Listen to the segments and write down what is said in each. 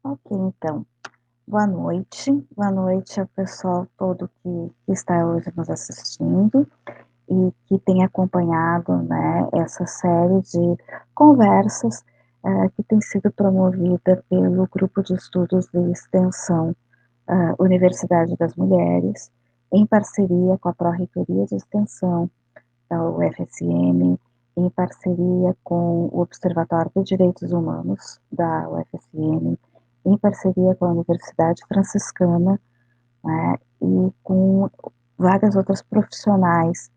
Ok, então, boa noite ao pessoal todo que está hoje nos assistindo e que tem acompanhado, né, essa série de conversas que tem sido promovida pelo Grupo de Estudos de Extensão Universidade das Mulheres, em parceria com a Pró-Reitoria de Extensão da UFSM, em parceria com o Observatório de Direitos Humanos da UFSM, em parceria com a Universidade Franciscana, né, e com várias outras profissionais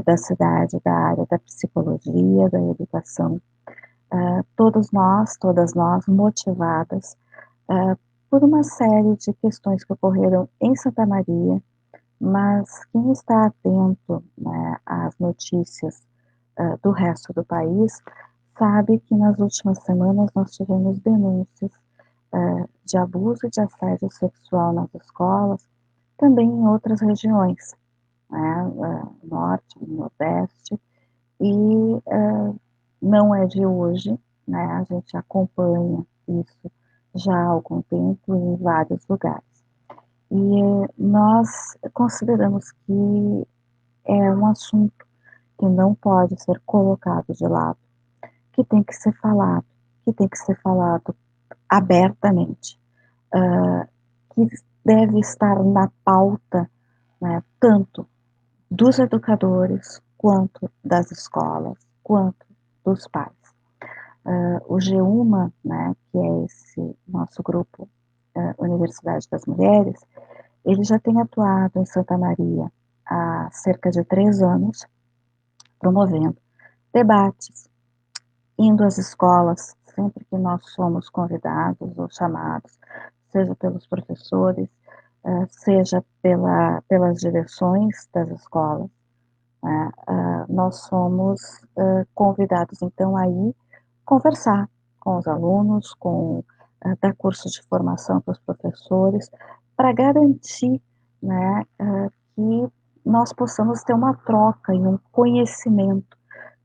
da cidade, da área da psicologia, da educação, todas nós motivadas por uma série de questões que ocorreram em Santa Maria, mas quem está atento, né, às notícias do resto do país sabe que nas últimas semanas nós tivemos denúncias de abuso e de assédio sexual nas escolas, também em outras regiões, né, norte, nordeste, e não é de hoje, né, a gente acompanha isso já há algum tempo em vários lugares. E nós consideramos que é um assunto que não pode ser colocado de lado, que tem que ser falado, que tem que ser falado abertamente, que deve estar na pauta, né, tanto dos educadores, quanto das escolas, quanto dos pais. O GEUMA, né, que é esse nosso grupo Universidade das Mulheres, ele já tem atuado em Santa Maria há cerca de 3 anos, promovendo debates, indo às escolas, sempre que nós somos convidados ou chamados, seja pelos professores, seja pelas direções das escolas, nós somos convidados, então, a ir conversar com os alunos, dar cursos de formação para os professores, para garantir, né, que nós possamos ter uma troca e um conhecimento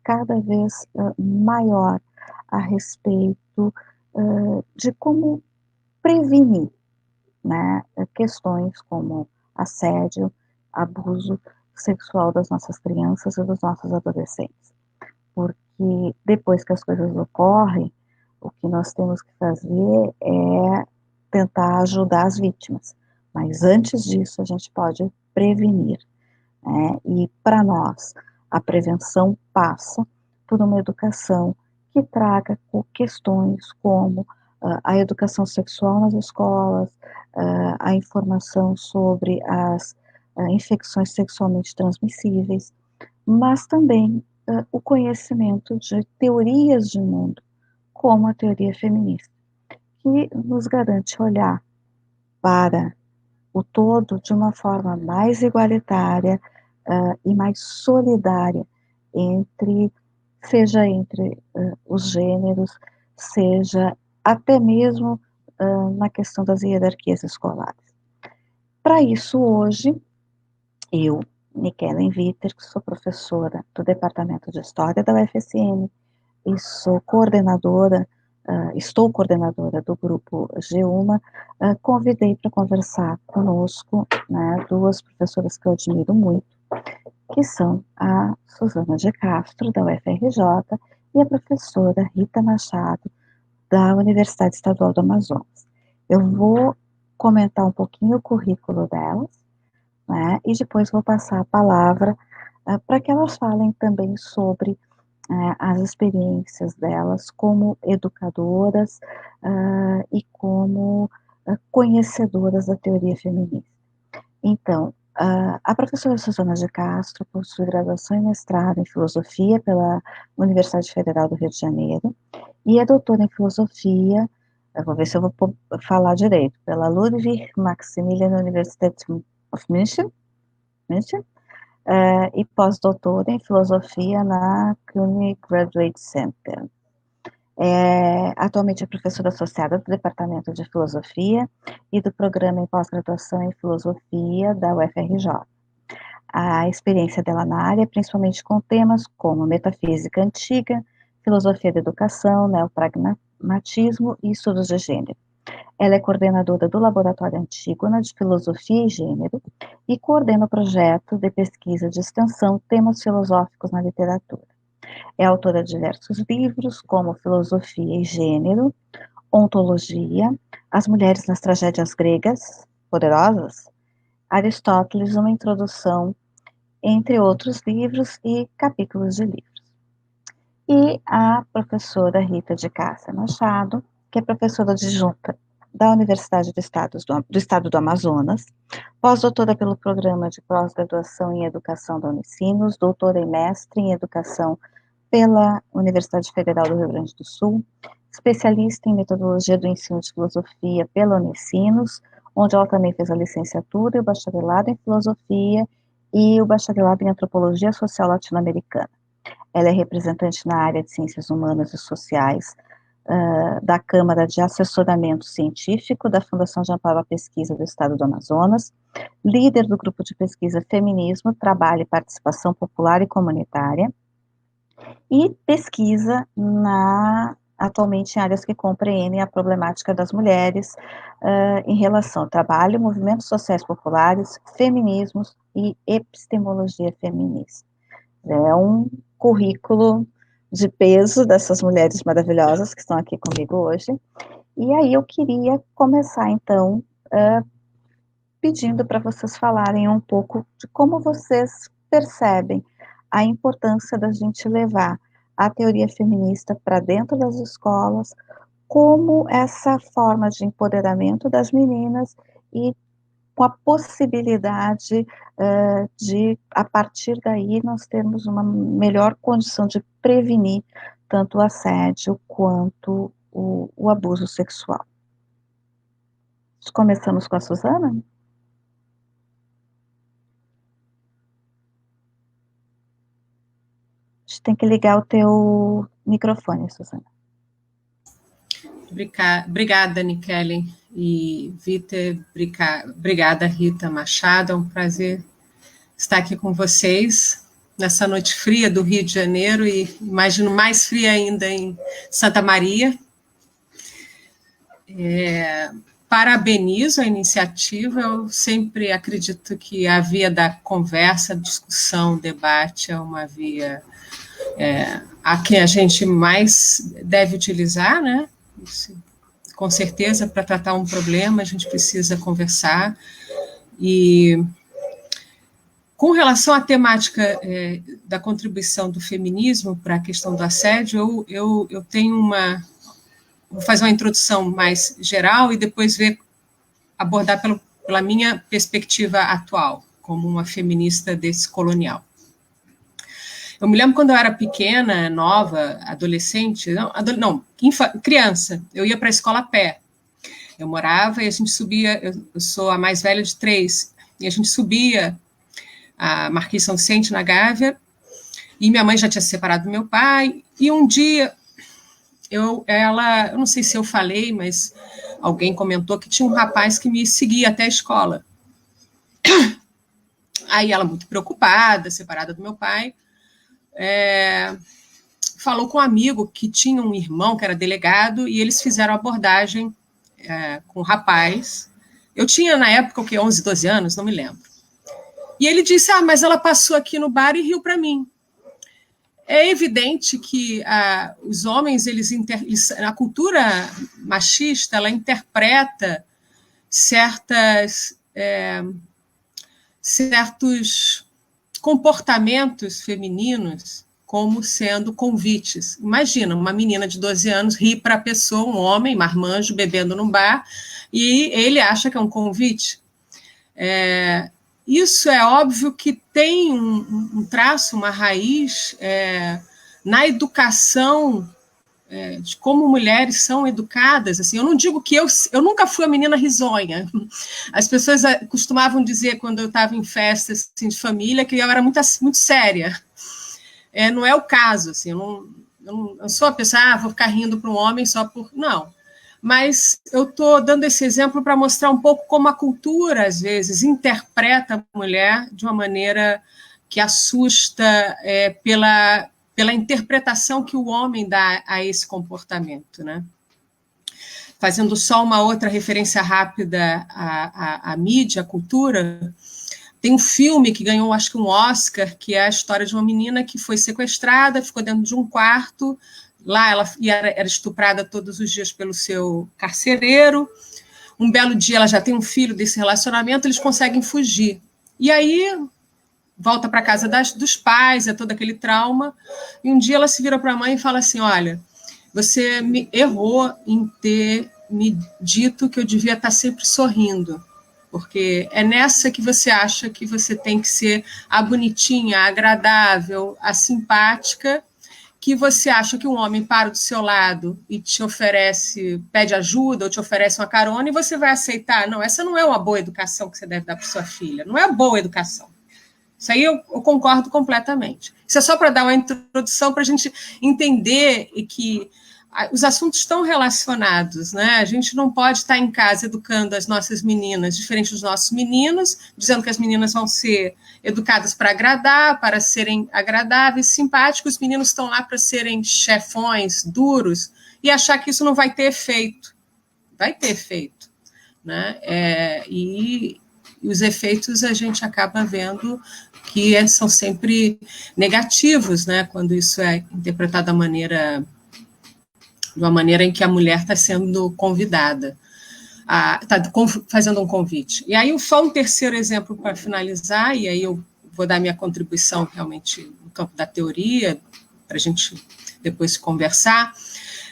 cada vez maior a respeito de como prevenir, né, questões como assédio, abuso sexual das nossas crianças e dos nossos adolescentes. Porque depois que as coisas ocorrem, o que nós temos que fazer é tentar ajudar as vítimas. Mas antes disso, a gente pode prevenir, né? E para nós, a prevenção passa por uma educação que traga questões como a educação sexual nas escolas, a informação sobre as infecções sexualmente transmissíveis, mas também o conhecimento de teorias de mundo, como a teoria feminista, que nos garante olhar para o todo de uma forma mais igualitária e mais solidária seja entre os gêneros, seja até mesmo na questão das hierarquias escolares. Para isso, hoje, eu, Nikellen Viter, que sou professora do Departamento de História da UFSM e estou coordenadora do grupo GEUMA, convidei para conversar conosco, né, duas professoras que eu admiro muito, que são a Suzana de Castro, da UFRJ, e a professora Rita Machado, da Universidade Estadual do Amazonas. Eu vou comentar um pouquinho o currículo delas, né, e depois vou passar a palavra para que elas falem também sobre as experiências delas como educadoras e como conhecedoras da teoria feminista. Então, a professora Suzana de Castro possui graduação e mestrado em filosofia pela Universidade Federal do Rio de Janeiro e é doutora em filosofia, eu vou ver se eu vou falar direito, pela Ludwig Maximilian University of München, e pós-doutora em filosofia na CUNY Graduate Center. Atualmente é professora associada do Departamento de Filosofia e do Programa em Pós-Graduação em Filosofia da UFRJ. A experiência dela na área é principalmente com temas como metafísica antiga, filosofia da educação, neopragmatismo e estudos de gênero. Ela é coordenadora do Laboratório Antígona de Filosofia e Gênero e coordena o projeto de pesquisa de extensão Temas Filosóficos na Literatura. É autora de diversos livros, como Filosofia e Gênero, Ontologia, As Mulheres nas Tragédias Gregas, Poderosas, Aristóteles, uma introdução, entre outros livros e capítulos de livros. E a professora Rita de Cássia Machado, que é professora adjunta da Universidade do Estado do Amazonas, pós-doutora pelo Programa de Pós-Graduação em Educação da Unicinos, doutora e mestre em Educação pela Universidade Federal do Rio Grande do Sul, especialista em Metodologia do Ensino de Filosofia pela Unicinos, onde ela também fez a licenciatura e o bacharelado em Filosofia e o bacharelado em Antropologia Social Latino-Americana. Ela é representante na área de Ciências Humanas e Sociais da Câmara de Assessoramento Científico da Fundação de Amparo à Pesquisa do Estado do Amazonas, líder do grupo de pesquisa Feminismo, Trabalho e Participação Popular e Comunitária, e pesquisa atualmente em áreas que compreendem a problemática das mulheres em relação ao trabalho, movimentos sociais populares, feminismos e epistemologia feminista. É um currículo de peso dessas mulheres maravilhosas que estão aqui comigo hoje. E aí eu queria começar, então, pedindo para vocês falarem um pouco de como vocês percebem a importância da gente levar a teoria feminista para dentro das escolas, como essa forma de empoderamento das meninas e com a possibilidade de, a partir daí, nós termos uma melhor condição de prevenir tanto o assédio quanto o abuso sexual. Começamos com a Suzana? A gente tem que ligar o teu microfone, Suzana. Obrigada, Nikellen e Vitor. Obrigada, Rita Machado. É um prazer estar aqui com vocês nessa noite fria do Rio de Janeiro e imagino mais fria ainda em Santa Maria. Parabenizo a iniciativa. Eu sempre acredito que a via da conversa, discussão, debate é uma via a que a gente mais deve utilizar, né? Com certeza, para tratar um problema, a gente precisa conversar. E com relação à temática da contribuição do feminismo para a questão do assédio, eu tenho vou fazer uma introdução mais geral e depois abordar pela minha perspectiva atual, como uma feminista descolonial. Eu me lembro quando eu era pequena, nova, adolescente, criança, eu ia para a escola a pé. Eu morava e a gente subia, eu sou a mais velha de 3, e a gente subia a Marquês São Vicente, na Gávea, e minha mãe já tinha se separado do meu pai, e um dia, eu não sei se eu falei, mas alguém comentou que tinha um rapaz que me seguia até a escola. Aí ela, muito preocupada, separada do meu pai, falou com um amigo que tinha um irmão que era delegado e eles fizeram abordagem com o rapaz. Eu tinha, na época, 11, 12 anos, não me lembro. E ele disse, mas ela passou aqui no bar e riu para mim. É evidente que os homens, a cultura machista, ela interpreta certos comportamentos femininos como sendo convites. Imagina, uma menina de 12 anos ri para a pessoa, um homem, marmanjo, bebendo num bar, e ele acha que é um convite. Isso é óbvio que tem um traço, uma raiz na educação, de como mulheres são educadas. Assim, eu não digo que eu nunca fui a menina risonha. As pessoas costumavam dizer, quando eu estava em festas assim, de família, que eu era muito séria. Não é o caso. Assim, eu não sou a pessoa, vou ficar rindo para um homem só por... Não. Mas eu estou dando esse exemplo para mostrar um pouco como a cultura, às vezes, interpreta a mulher de uma maneira que assusta pela interpretação que o homem dá a esse comportamento, né? fazendo só uma outra referência rápida à mídia, à cultura, tem um filme que ganhou, acho que um Oscar, que é a história de uma menina que foi sequestrada, ficou dentro de um quarto, lá ela era estuprada todos os dias pelo seu carcereiro. Um belo dia ela já tem um filho desse relacionamento, eles conseguem fugir. E aí volta para a casa dos pais, é todo aquele trauma, e um dia ela se vira para a mãe e fala assim, olha, você me errou em ter me dito que eu devia estar sempre sorrindo, porque é nessa que você acha que você tem que ser a bonitinha, a agradável, a simpática, que você acha que um homem para do seu lado e te oferece, pede ajuda ou te oferece uma carona e você vai aceitar. Não, essa não é uma boa educação que você deve dar para sua filha, não é boa educação. Isso aí eu concordo completamente. Isso é só para dar uma introdução para a gente entender que os assuntos estão relacionados, né? A gente não pode estar em casa educando as nossas meninas, diferente dos nossos meninos, dizendo que as meninas vão ser educadas para agradar, para serem agradáveis, simpáticos, os meninos estão lá para serem chefões, duros, e achar que isso não vai ter efeito. Vai ter efeito, né? E os efeitos a gente acaba vendo que são sempre negativos, né? Quando isso é interpretado de uma maneira em que a mulher está sendo convidada, está fazendo um convite. E aí, só um terceiro exemplo para finalizar, e aí eu vou dar minha contribuição realmente no campo da teoria, para a gente depois conversar,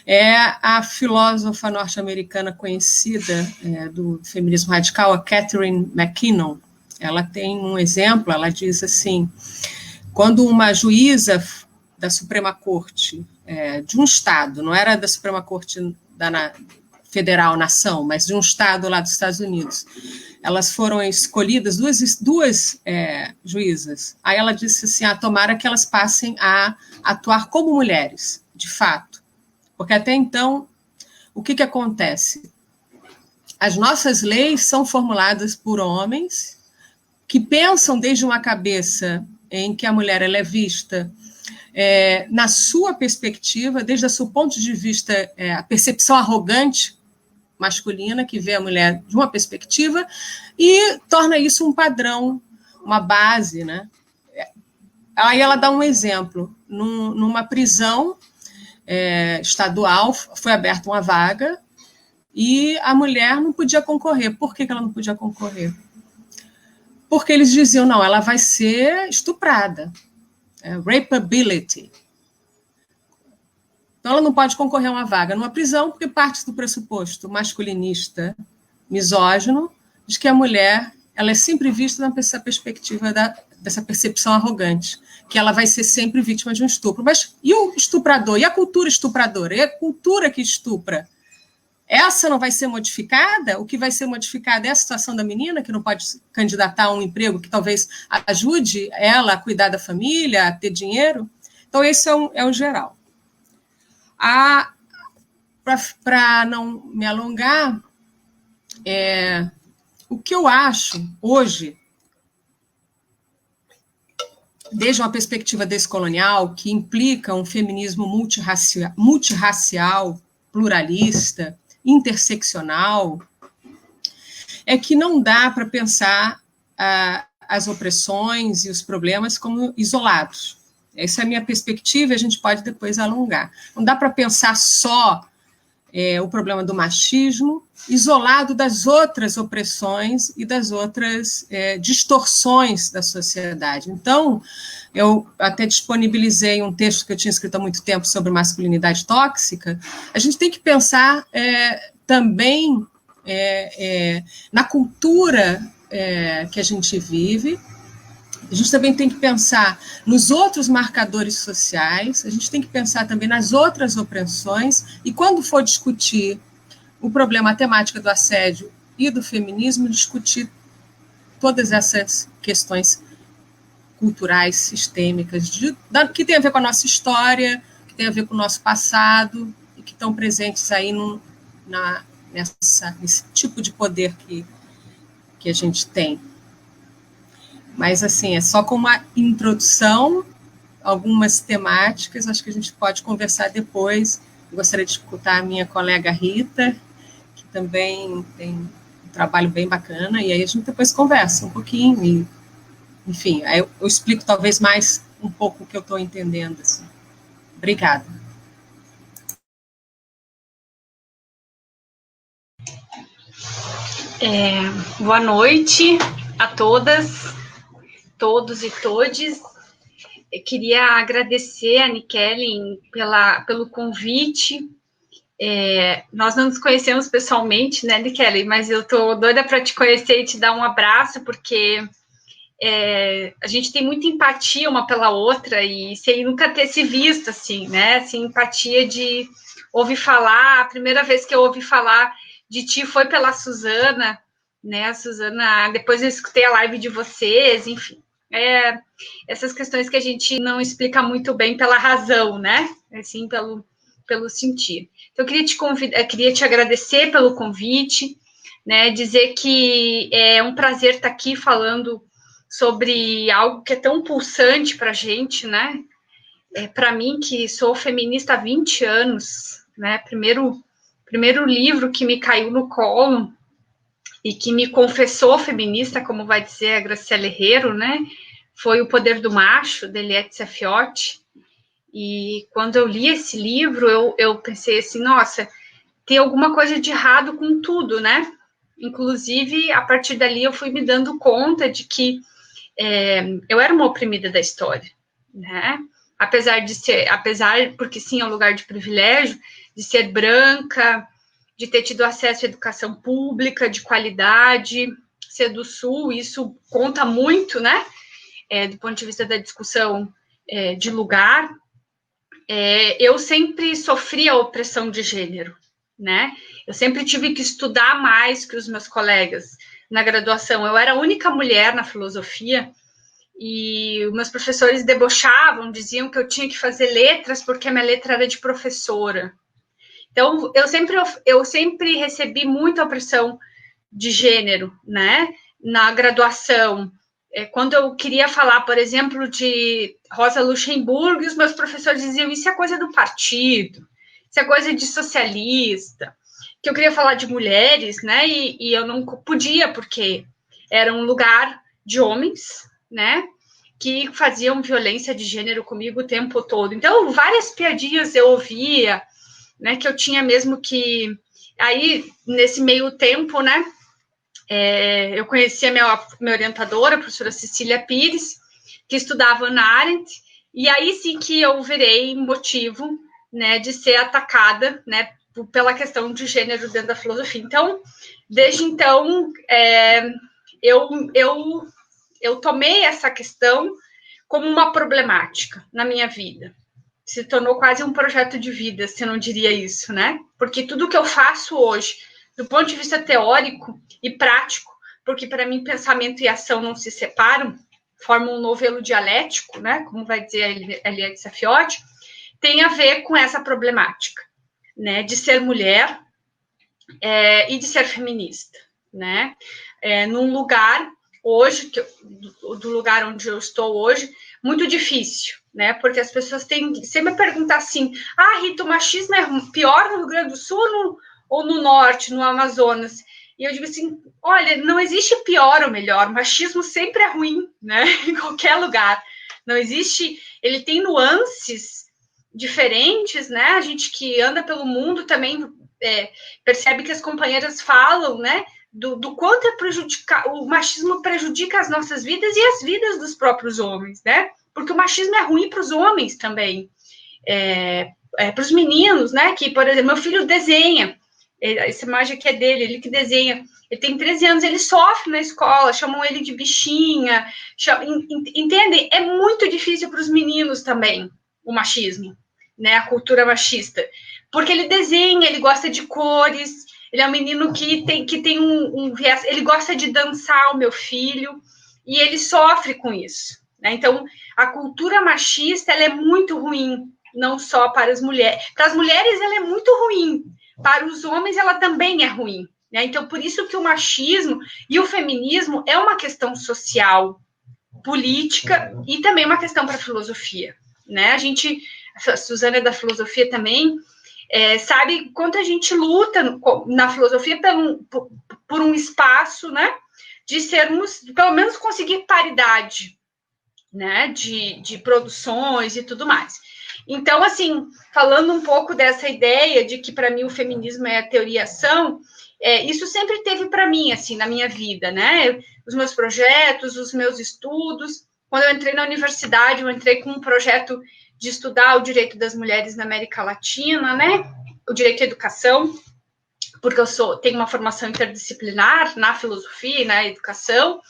é a filósofa norte-americana conhecida do feminismo radical, a Catherine McKinnon. Ela tem um exemplo, ela diz assim, quando uma juíza da Suprema Corte de um estado, não era da Suprema Corte federal, nação, mas de um estado lá dos Estados Unidos, elas foram escolhidas, duas juízas. Aí ela disse assim, tomara que elas passem a atuar como mulheres, de fato. Porque até então, o que acontece? As nossas leis são formuladas por homens que pensam desde uma cabeça em que a mulher ela é vista na sua perspectiva, desde o seu ponto de vista, a percepção arrogante masculina, que vê a mulher de uma perspectiva, e torna isso um padrão, uma base, né? Aí ela dá um exemplo. Numa prisão estadual, foi aberta uma vaga, e a mulher não podia concorrer. Por que ela não podia concorrer? Porque eles diziam, não, ela vai ser estuprada. Rapeability. Então, ela não pode concorrer a uma vaga numa prisão, porque parte do pressuposto masculinista, misógino, de que a mulher ela é sempre vista nessa perspectiva dessa percepção arrogante, que ela vai ser sempre vítima de um estupro. Mas e o estuprador? E a cultura estupradora? E a cultura que estupra? Essa não vai ser modificada? O que vai ser modificado é a situação da menina, que não pode se candidatar a um emprego que talvez ajude ela a cuidar da família, a ter dinheiro? Então, esse é o geral. Para não me alongar, o que eu acho hoje, desde uma perspectiva descolonial, que implica um feminismo multirracial, pluralista, interseccional, é que não dá para pensar as opressões e os problemas como isolados. Essa é a minha perspectiva, e a gente pode depois alongar. Não dá para pensar só o problema do machismo isolado das outras opressões e das outras distorções da sociedade. Então, eu até disponibilizei um texto que eu tinha escrito há muito tempo sobre masculinidade tóxica. A gente tem que pensar também na cultura que a gente vive. A gente também tem que pensar nos outros marcadores sociais, a gente tem que pensar também nas outras opressões, e quando for discutir o problema, a temática do assédio e do feminismo, discutir todas essas questões culturais, sistêmicas, que tem a ver com a nossa história, que tem a ver com o nosso passado, e que estão presentes aí nesse tipo de poder que a gente tem. Mas, assim, é só como uma introdução, algumas temáticas, acho que a gente pode conversar depois. Eu gostaria de escutar a minha colega Rita, também tem um trabalho bem bacana, e aí a gente depois conversa um pouquinho, e, enfim, aí eu explico talvez mais um pouco o que eu estou entendendo. Assim. Obrigada. Boa noite a todas, todos e todes. Eu queria agradecer a Nikellen pelo convite. Nós não nos conhecemos pessoalmente, né, Nikellen? Mas eu tô doida para te conhecer e te dar um abraço, porque a gente tem muita empatia uma pela outra e sem nunca ter se visto, assim, né? Assim, empatia de ouvir falar. A primeira vez que eu ouvi falar de ti foi pela Suzana, né? A Suzana, depois eu escutei a live de vocês, enfim. Essas questões que a gente não explica muito bem pela razão, né? Assim, pelo sentir. Então, eu queria te agradecer pelo convite, né? Dizer que é um prazer estar aqui falando sobre algo que é tão pulsante para a gente, né? Para mim, que sou feminista há 20 anos, né? Primeiro livro que me caiu no colo e que me confessou feminista, como vai dizer a Graciela Herrero, né? Foi O Poder do Macho, de Eliette Saffioti. E quando eu li esse livro, eu pensei assim, nossa, tem alguma coisa de errado com tudo, né? Inclusive, a partir dali, eu fui me dando conta de que eu era uma oprimida da história, né? Porque sim, é um lugar de privilégio, de ser branca, de ter tido acesso à educação pública, de qualidade, ser do Sul, isso conta muito, né? Do ponto de vista da discussão de lugar. Eu sempre sofri a opressão de gênero, né? Eu sempre tive que estudar mais que os meus colegas na graduação. Eu era a única mulher na filosofia e os meus professores debochavam, diziam que eu tinha que fazer letras porque a minha letra era de professora. Então, eu sempre recebi muita opressão de gênero, né? Na graduação, quando eu queria falar, por exemplo, de Rosa Luxemburgo, os meus professores diziam, isso é coisa do partido, isso é coisa de socialista, que eu queria falar de mulheres, né? E eu não podia, porque era um lugar de homens, né? Que faziam violência de gênero comigo o tempo todo. Então, várias piadinhas eu ouvia, né? Que eu tinha mesmo que... Aí, nesse meio tempo, né? Eu conheci a minha orientadora, a professora Cecília Pires, que estudava Hannah Arendt, e aí sim que eu virei motivo, né, de ser atacada, né, pela questão de gênero dentro da filosofia. Então, desde então, eu tomei essa questão como uma problemática na minha vida. Se tornou quase um projeto de vida, se eu não diria isso, né? Porque tudo que eu faço hoje, do ponto de vista teórico e prático, porque para mim pensamento e ação não se separam, formam um novelo dialético, né? Como vai dizer a Eliette Saffioti, tem a ver com essa problemática, né? De ser mulher e de ser feminista, né? Num lugar hoje, do lugar onde eu estou hoje, muito difícil, né? Porque as pessoas têm sempre perguntar assim: Rita, o machismo é pior no Rio Grande do Sul ou no norte, no Amazonas? E eu digo assim: olha, não existe pior ou melhor, o machismo sempre é ruim, né? Em qualquer lugar. Não existe, ele tem nuances diferentes, né? A gente que anda pelo mundo também percebe que as companheiras falam, né? Do quanto o machismo prejudica as nossas vidas e as vidas dos próprios homens, né? Porque o machismo é ruim para os homens também, para os meninos, né? Que, por exemplo, meu filho desenha, essa imagem aqui é dele, ele que desenha, ele tem 13 anos, ele sofre na escola, chamam ele de bichinha, entendem? É muito difícil para os meninos também, o machismo, né? A cultura machista, porque ele desenha, ele gosta de cores, ele é um menino que tem um viés, ele gosta de dançar, o meu filho, e ele sofre com isso, né? Então, a cultura machista, ela é muito ruim, não só para as mulheres. Para as mulheres, ela é muito ruim. Para os homens, ela também é ruim, né? Então, por isso que o machismo e o feminismo é uma questão social, política e também uma questão para a filosofia, né? A Suzana é da filosofia também, sabe quanto a gente luta na filosofia por um espaço, né, de sermos, pelo menos conseguir paridade, né, de produções e tudo mais. Então, assim, falando um pouco dessa ideia de que para mim o feminismo é a teoria e ação, isso sempre teve para mim, assim, na minha vida, né? Os meus projetos, os meus estudos. Quando eu entrei na universidade, eu entrei com um projeto de estudar o direito das mulheres na América Latina, né? O direito à educação, porque eu tenho uma formação interdisciplinar na filosofia e na educação.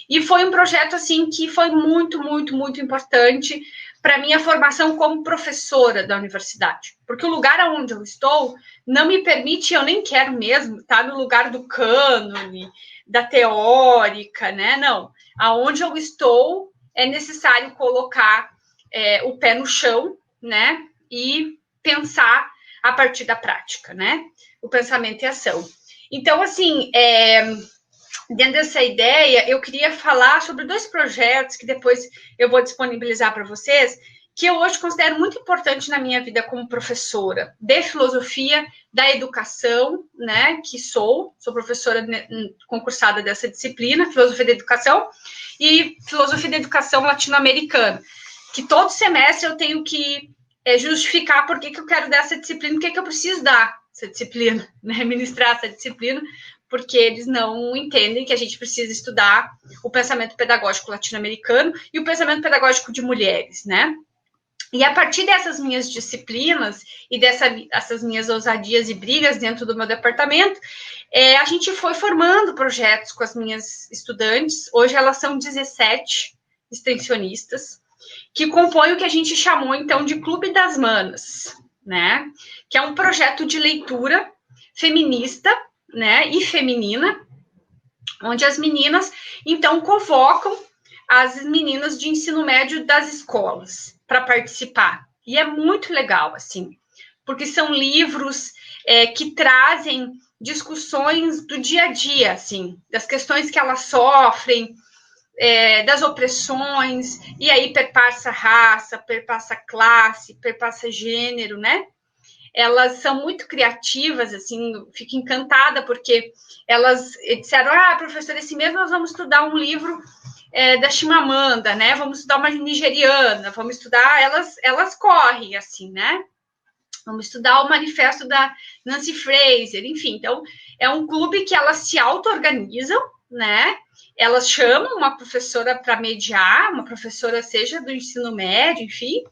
E foi um projeto, assim, que foi muito, muito, muito importante para minha formação como professora da universidade. Porque o lugar onde eu estou não me permite, eu nem quero mesmo estar no lugar do cânone, da teórica, né? Não. Aonde eu estou, é necessário colocar o pé no chão, né? E pensar a partir da prática, né? O pensamento e ação. Então, assim, dentro dessa ideia, eu queria falar sobre 2 projetos que depois eu vou disponibilizar para vocês, que eu hoje considero muito importante na minha vida como professora de filosofia da educação, né, que sou professora concursada dessa disciplina, filosofia da educação, e filosofia da educação latino-americana, que todo semestre eu tenho que justificar por que eu quero dar essa disciplina, por que eu preciso dar essa disciplina, né, ministrar essa disciplina, porque eles não entendem que a gente precisa estudar o pensamento pedagógico latino-americano e o pensamento pedagógico de mulheres, né? E a partir dessas minhas disciplinas e dessas minhas ousadias e brigas dentro do meu departamento, a gente foi formando projetos com as minhas estudantes. Hoje elas são 17 extensionistas, que compõem o que a gente chamou, então, de Clube das Manas, né? Que é um projeto de leitura feminista, né, e feminina, onde as meninas, então, convocam as meninas de ensino médio das escolas para participar. E é muito legal, assim, porque são livros que trazem discussões do dia a dia, assim, das questões que elas sofrem, das opressões, e aí perpassa raça, perpassa classe, perpassa gênero, né? Elas são muito criativas, assim, eu fico encantada, porque elas disseram, professora, esse mês nós vamos estudar um livro da Chimamanda, né, vamos estudar uma nigeriana, vamos estudar, elas correm, assim, né, vamos estudar o manifesto da Nancy Fraser, enfim, então, é um clube que elas se auto-organizam, né, elas chamam uma professora para mediar, uma professora seja do ensino médio, enfim,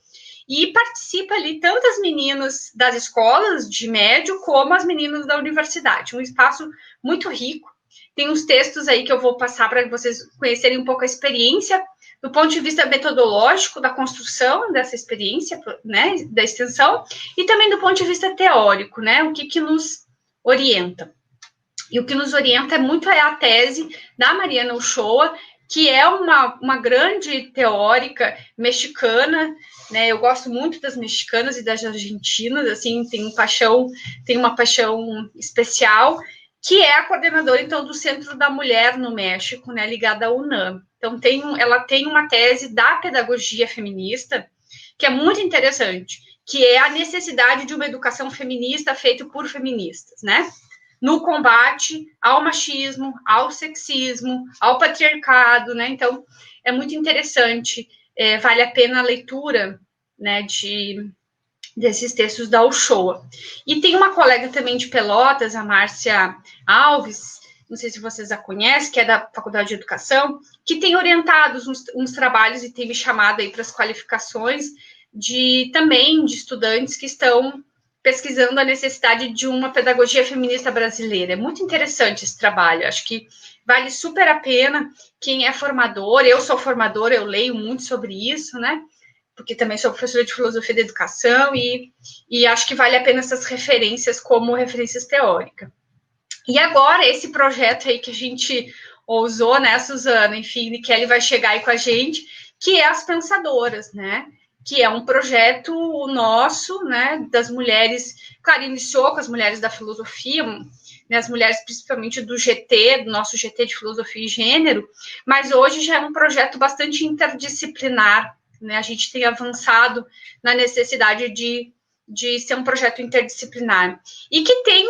e participa ali tanto as meninas das escolas de médio como as meninas da universidade. Um espaço muito rico. Tem uns textos aí que eu vou passar para vocês conhecerem um pouco a experiência do ponto de vista metodológico da construção dessa experiência, né, da extensão, e também do ponto de vista teórico, né, o que nos orienta. E o que nos orienta muito é a tese da Mariana Ochoa, que é uma grande teórica mexicana, né? Eu gosto muito das mexicanas e das argentinas, assim, tem uma paixão especial, que é a coordenadora, então, do Centro da Mulher no México, né, ligada à UNAM. Então, ela tem uma tese da pedagogia feminista, que é muito interessante, que é a necessidade de uma educação feminista feita por feministas, né? No combate ao machismo, ao sexismo, ao patriarcado, né? Então, é muito interessante, vale a pena a leitura, né, desses textos da Ochoa. E tem uma colega também de Pelotas, a Márcia Alves, não sei se vocês a conhecem, que é da Faculdade de Educação, que tem orientado uns trabalhos e tem me chamado aí para as qualificações também de estudantes que estão pesquisando a necessidade de uma pedagogia feminista brasileira. É muito interessante esse trabalho, acho que vale super a pena quem é formador, eu sou formadora, eu leio muito sobre isso, né, porque também sou professora de filosofia da educação e acho que vale a pena essas referências como referências teóricas. E agora, esse projeto aí que a gente ousou, né, Suzana, enfim, que ele vai chegar aí com a gente, que é As Pensadoras, né, que é um projeto nosso, né, das mulheres, claro, iniciou com as mulheres da filosofia, né, as mulheres principalmente do GT, do nosso GT de Filosofia e Gênero, mas hoje já é um projeto bastante interdisciplinar, né, a gente tem avançado na necessidade de de ser um projeto interdisciplinar, e que tem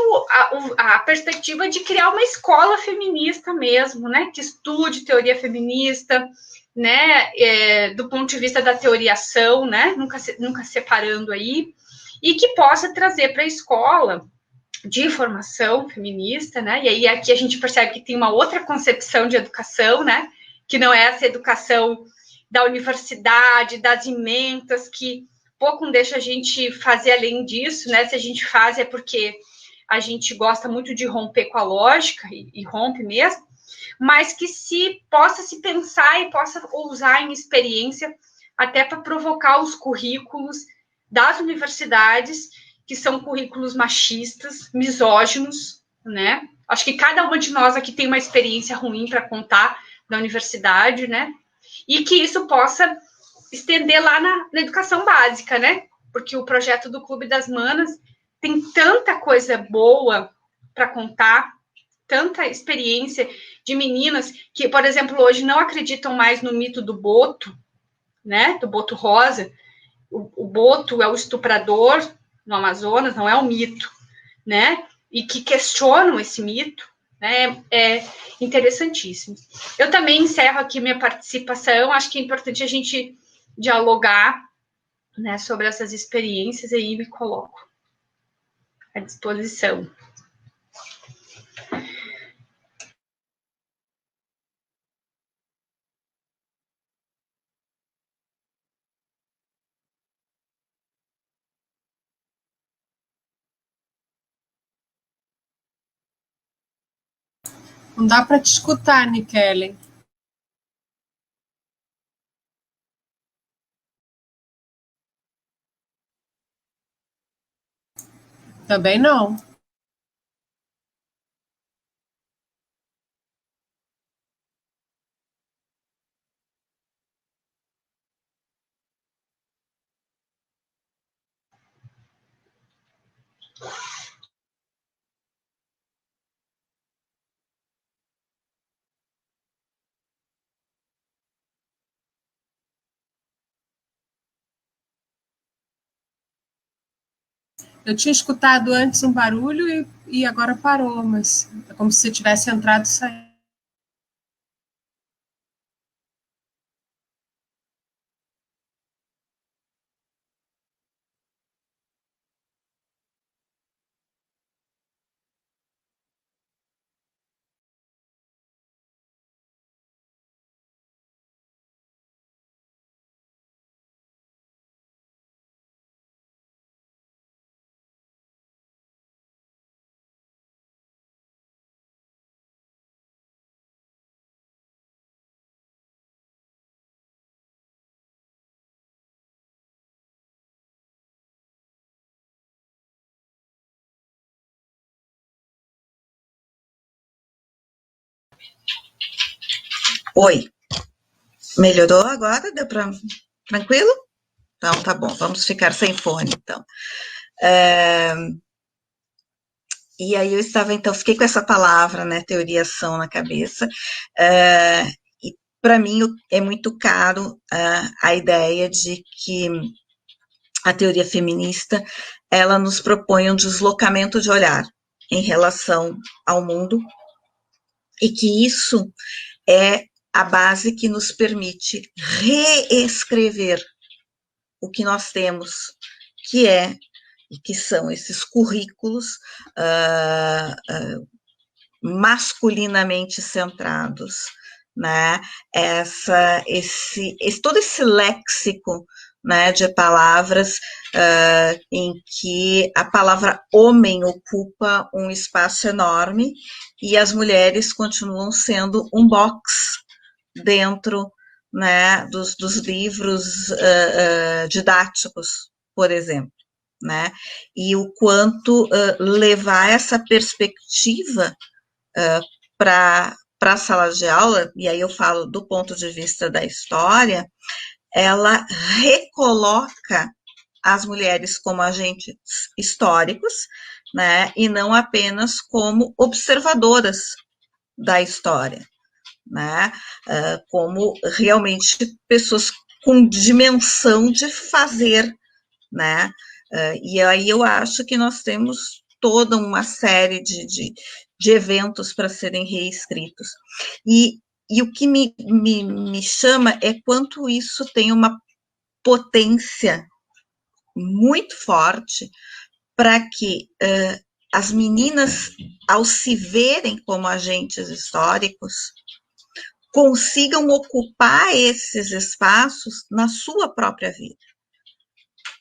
a perspectiva de criar uma escola feminista mesmo, né, que estude teoria feminista, né, do ponto de vista da teoriação, né, nunca separando aí, e que possa trazer para a escola de formação feminista, né, e aí aqui a gente percebe que tem uma outra concepção de educação, né, que não é essa educação da universidade, das ementas, que pouco deixa a gente fazer além disso, né? Se a gente faz é porque a gente gosta muito de romper com a lógica, e rompe mesmo, mas que se possa se pensar e possa usar em experiência até para provocar os currículos das universidades, que são currículos machistas, misóginos, né? Acho que cada uma de nós aqui tem uma experiência ruim para contar da universidade, né? E que isso possa estender lá na educação básica, né? Porque o projeto do Clube das Manas tem tanta coisa boa para contar, tanta experiência de meninas que, por exemplo, hoje não acreditam mais no mito do boto, né? Do boto rosa. O boto é o estuprador no Amazonas, não é um mito, né? E que questionam esse mito, né? É interessantíssimo. Eu também encerro aqui minha participação. Acho que é importante a gente dialogar, né, sobre essas experiências, aí me coloco à disposição. Não dá para te escutar, Nikellen. Também não. Eu tinha escutado antes um barulho e agora parou, mas é como se tivesse entrado e saído. Oi, melhorou agora? Deu para... Tranquilo? Então, tá bom, vamos ficar sem fone, então. E aí eu estava, então, fiquei com essa palavra, né, teoriação na cabeça, e para mim é muito caro a ideia de que a teoria feminista, ela nos propõe um deslocamento de olhar em relação ao mundo, e que isso é a base que nos permite reescrever o que nós temos, que é e que são esses currículos masculinamente centrados, né? Todo esse léxico, né, de palavras em que a palavra homem ocupa um espaço enorme e as mulheres continuam sendo um box dentro, né, dos livros didáticos, por exemplo, né, e o quanto levar essa perspectiva para a sala de aula, e aí eu falo do ponto de vista da história, ela recoloca as mulheres como agentes históricos, né, e não apenas como observadoras da história, né, como realmente pessoas com dimensão de fazer, né, E aí eu acho que nós temos toda uma série de eventos para serem reescritos. E o que me chama é quanto isso tem uma potência muito forte para que as meninas, ao se verem como agentes históricos, consigam ocupar esses espaços na sua própria vida.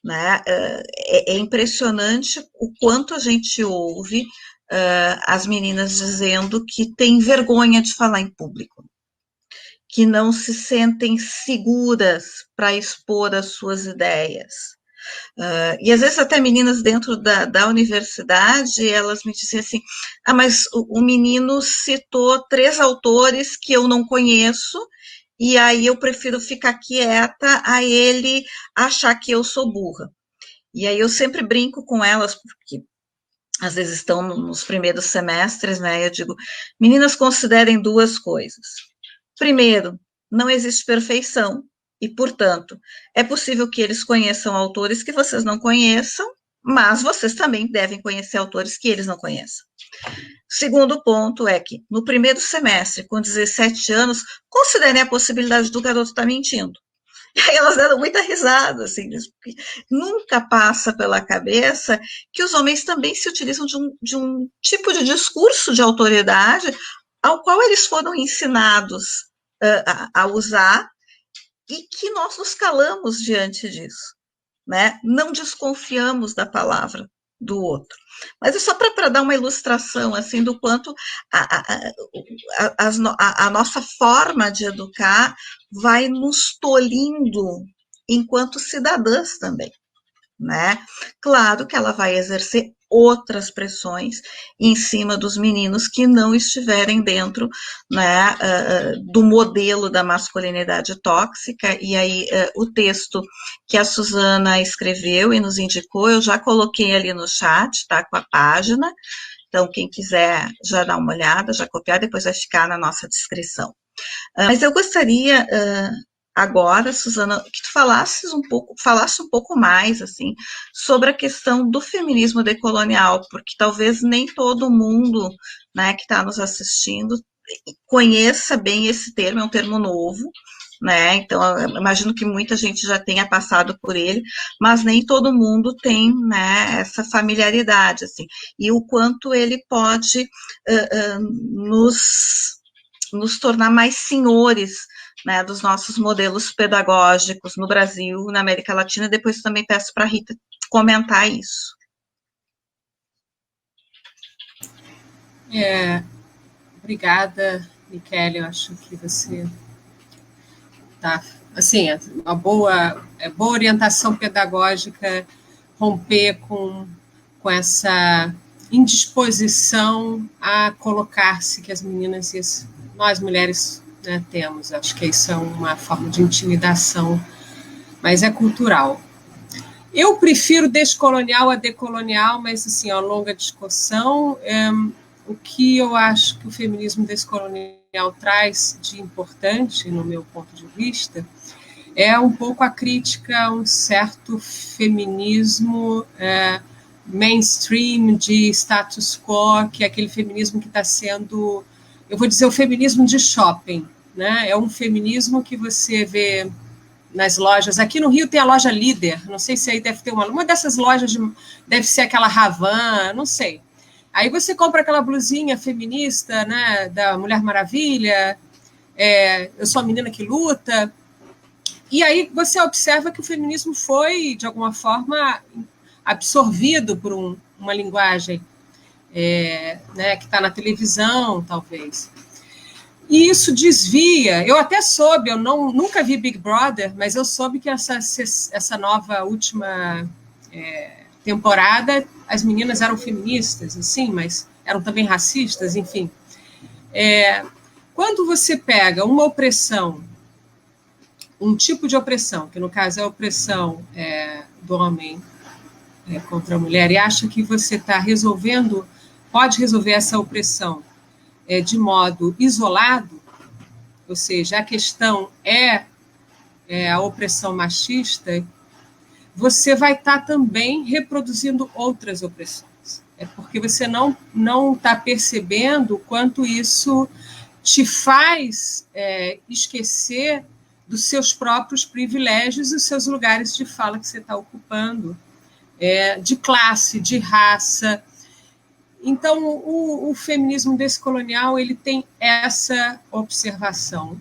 Né? É impressionante o quanto a gente ouve as meninas dizendo que tem vergonha de falar em público, que não se sentem seguras para expor as suas ideias. E às vezes até meninas dentro da universidade, elas me dizem assim, mas o menino citou 3 autores que eu não conheço, e aí eu prefiro ficar quieta a ele achar que eu sou burra. E aí eu sempre brinco com elas, porque às vezes estão nos primeiros semestres, né? Eu digo, meninas, considerem 2 coisas. Primeiro, não existe perfeição, e, portanto, é possível que eles conheçam autores que vocês não conheçam, mas vocês também devem conhecer autores que eles não conheçam. Segundo ponto é que, no primeiro semestre, com 17 anos, considerem a possibilidade do garoto estar mentindo. E aí elas deram muita risada, assim, porque nunca passa pela cabeça que os homens também se utilizam de um tipo de discurso de autoridade ao qual eles foram ensinados a usar e que nós nos calamos diante disso, né? Não desconfiamos da palavra do outro. Mas é só para dar uma ilustração, assim, do quanto a nossa forma de educar vai nos tolhindo enquanto cidadãs também, né? Claro que ela vai exercer outras pressões em cima dos meninos que não estiverem dentro, né, do modelo da masculinidade tóxica, e aí o texto que a Suzana escreveu e nos indicou, eu já coloquei ali no chat, tá, com a página, então quem quiser já dar uma olhada, já copiar, depois vai ficar na nossa descrição. Mas eu gostaria agora, Suzana, que tu falasse um pouco mais, assim, sobre a questão do feminismo decolonial, porque talvez nem todo mundo, né, que está nos assistindo conheça bem esse termo, é um termo novo, né, então eu imagino que muita gente já tenha passado por ele, mas nem todo mundo tem, né, essa familiaridade, assim, e o quanto ele pode nos tornar mais senhores, né, dos nossos modelos pedagógicos no Brasil, na América Latina. Depois também peço para a Rita comentar isso. Obrigada, Michele. Eu acho que você tá, assim, uma boa orientação pedagógica, romper com essa indisposição a colocar-se que as meninas e nós mulheres, né, temos. Acho que isso é uma forma de intimidação, mas é cultural. Eu prefiro descolonial a decolonial, mas assim, a longa discussão, o que eu acho que o feminismo descolonial traz de importante, no meu ponto de vista, é um pouco a crítica a um certo feminismo mainstream de status quo, que é aquele feminismo que está sendo, eu vou dizer, o feminismo de shopping, né? É um feminismo que você vê nas lojas. Aqui no Rio tem a loja Líder, não sei se aí deve ter uma dessas lojas, deve ser aquela Ravan, não sei. Aí você compra aquela blusinha feminista, né, da Mulher Maravilha, eu sou a menina que luta, e aí você observa que o feminismo foi, de alguma forma, absorvido por uma linguagem né, que está na televisão, talvez. E isso desvia. Eu até soube, eu nunca vi Big Brother, mas eu soube que essa nova última temporada, as meninas eram feministas, assim, mas eram também racistas, enfim. Quando você pega uma opressão, um tipo de opressão, que no caso é a opressão do homem contra a mulher, e acha que você está pode resolver essa opressão de modo isolado, ou seja, a questão é a opressão machista, você vai estar também reproduzindo outras opressões. É porque você não está percebendo o quanto isso te faz esquecer dos seus próprios privilégios e os seus lugares de fala que você está ocupando, de classe, de raça. Então, o feminismo descolonial ele tem essa observação.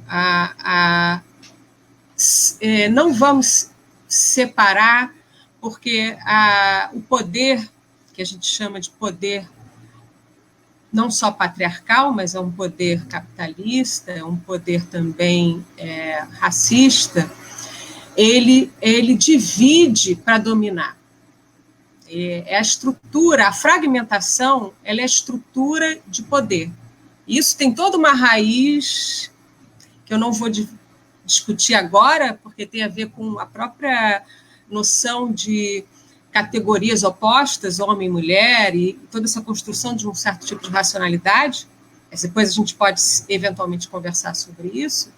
Não vamos separar, porque o poder, que a gente chama de poder não só patriarcal, mas é um poder capitalista, é um poder também racista, ele divide para dominar. A estrutura, a fragmentação, ela é a estrutura de poder. Isso tem toda uma raiz que eu não vou discutir agora, porque tem a ver com a própria noção de categorias opostas, homem e mulher, e toda essa construção de um certo tipo de racionalidade. Depois a gente pode eventualmente conversar sobre isso,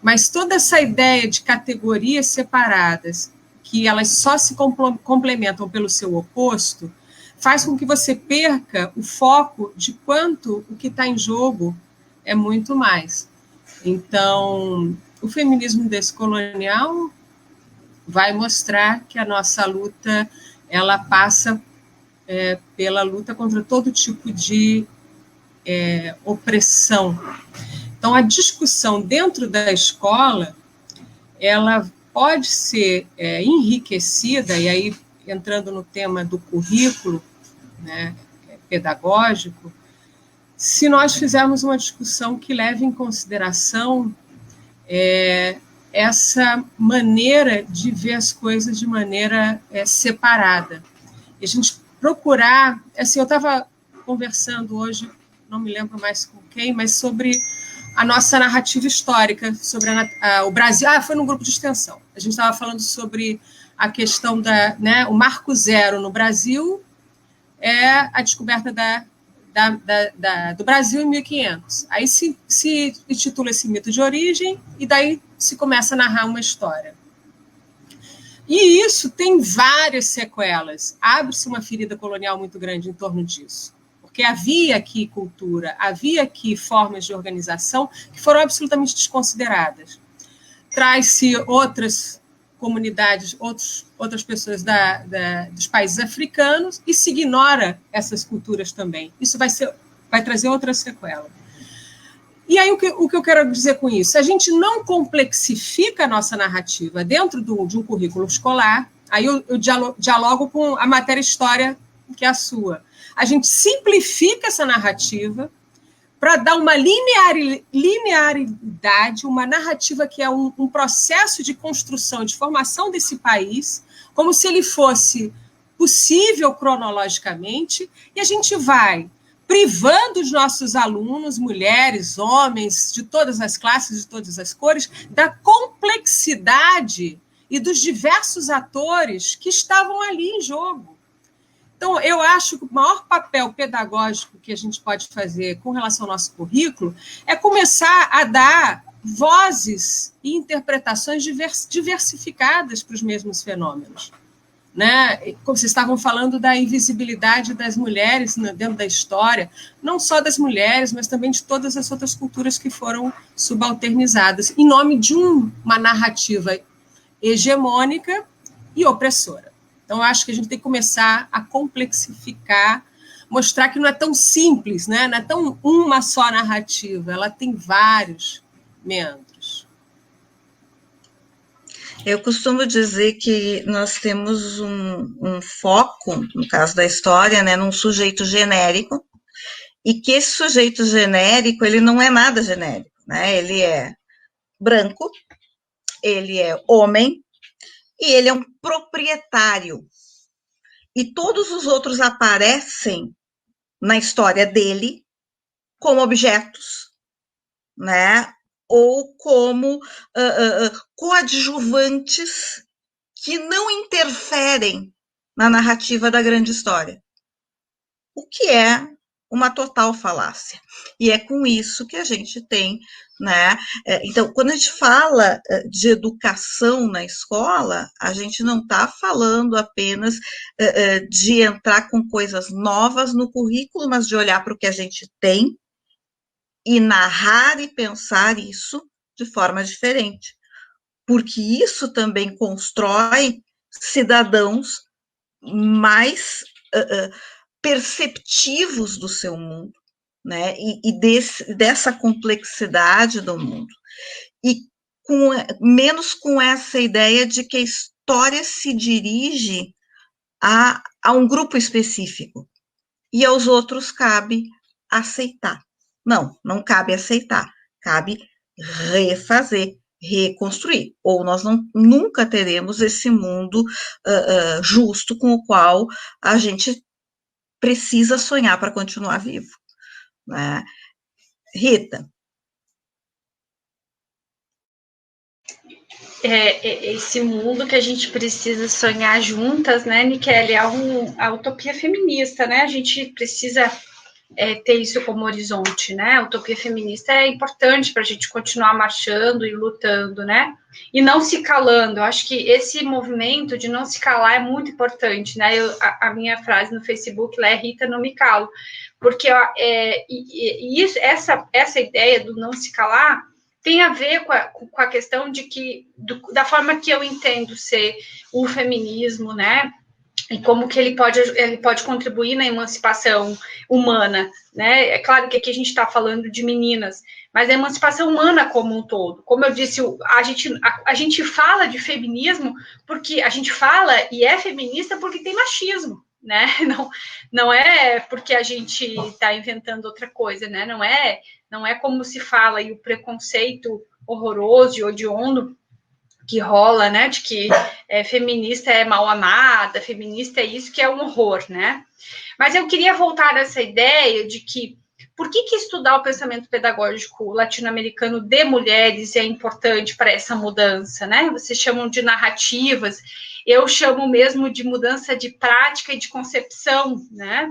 mas toda essa ideia de categorias separadas, que elas só se complementam pelo seu oposto, faz com que você perca o foco de quanto o que está em jogo é muito mais. Então, o feminismo descolonial vai mostrar que a nossa luta ela passa pela luta contra todo tipo de opressão. Então, a discussão dentro da escola, ela pode ser enriquecida, e aí entrando no tema do currículo, né, pedagógico, se nós fizermos uma discussão que leve em consideração essa maneira de ver as coisas de maneira separada. E a gente procurar... Assim, eu estava conversando hoje, não me lembro mais com quem, mas sobre a nossa narrativa histórica, sobre o Brasil. Foi num grupo de extensão. A gente estava falando sobre a questão o marco zero no Brasil é a descoberta do Brasil em 1500. Aí se intitula esse mito de origem e daí se começa a narrar uma história. E isso tem várias sequelas. Abre-se uma ferida colonial muito grande em torno disso. Porque havia aqui cultura, havia aqui formas de organização que foram absolutamente desconsideradas. Traz-se outras comunidades, outras pessoas dos países africanos e se ignora essas culturas também. Isso vai trazer outra sequela. E aí, o que eu quero dizer com isso? A gente não complexifica a nossa narrativa dentro de um currículo escolar, aí eu dialogo com a matéria história, que é a sua. A gente simplifica essa narrativa para dar uma linearidade, uma narrativa que é um processo de construção, de formação desse país, como se ele fosse possível cronologicamente, e a gente vai privando os nossos alunos, mulheres, homens, de todas as classes, de todas as cores, da complexidade e dos diversos atores que estavam ali em jogo. Então, eu acho que o maior papel pedagógico que a gente pode fazer com relação ao nosso currículo é começar a dar vozes e interpretações diversificadas para os mesmos fenômenos. Né? Como vocês estavam falando da invisibilidade das mulheres dentro da história, não só das mulheres, mas também de todas as outras culturas que foram subalternizadas, em nome de uma narrativa hegemônica e opressora. Então, eu acho que a gente tem que começar a complexificar, mostrar que não é tão simples, né? Não é tão uma só narrativa, ela tem vários meandros. Eu costumo dizer que nós temos um foco, no caso da história, né, num sujeito genérico, e que esse sujeito genérico, ele não é nada genérico, né? Ele é branco, ele é homem, e ele é um proprietário. E todos os outros aparecem na história dele como objetos, né? Ou como coadjuvantes que não interferem na narrativa da grande história. O que é uma total falácia. E é com isso que a gente tem, né? Então, quando a gente fala de educação na escola, a gente não está falando apenas de entrar com coisas novas no currículo, mas de olhar para o que a gente tem e narrar e pensar isso de forma diferente, porque isso também constrói cidadãos mais perceptivos do seu mundo, né? E dessa complexidade do mundo. E menos com essa ideia de que a história se dirige a um grupo específico e aos outros cabe aceitar. Não cabe aceitar, cabe refazer, reconstruir, ou nós nunca teremos esse mundo justo com o qual a gente precisa sonhar para continuar vivo, né? Rita? Esse mundo que a gente precisa sonhar juntas, né, Nikele, a utopia feminista, né? A gente precisa ter isso como horizonte, né? A utopia feminista é importante para a gente continuar marchando e lutando, né? E não se calando. Eu acho que esse movimento de não se calar é muito importante, né? A minha frase no Facebook lá é Rita, não me calo. Porque essa ideia do não se calar tem a ver com a questão de que, da forma que eu entendo ser o feminismo, né? E como que ele pode contribuir na emancipação humana, né? É claro que aqui a gente está falando de meninas, mas a emancipação humana como um todo. Como eu disse, a gente fala de feminismo porque a gente fala e é feminista porque tem machismo, né? Não é porque a gente está inventando outra coisa, né? Não é como se fala e o preconceito horroroso e hediondo que rola, né, de que feminista é mal amada, feminista é isso, que é um horror, né? Mas eu queria voltar nessa ideia de que por que estudar o pensamento pedagógico latino-americano de mulheres é importante para essa mudança, né? Vocês chamam de narrativas, eu chamo mesmo de mudança de prática e de concepção, né?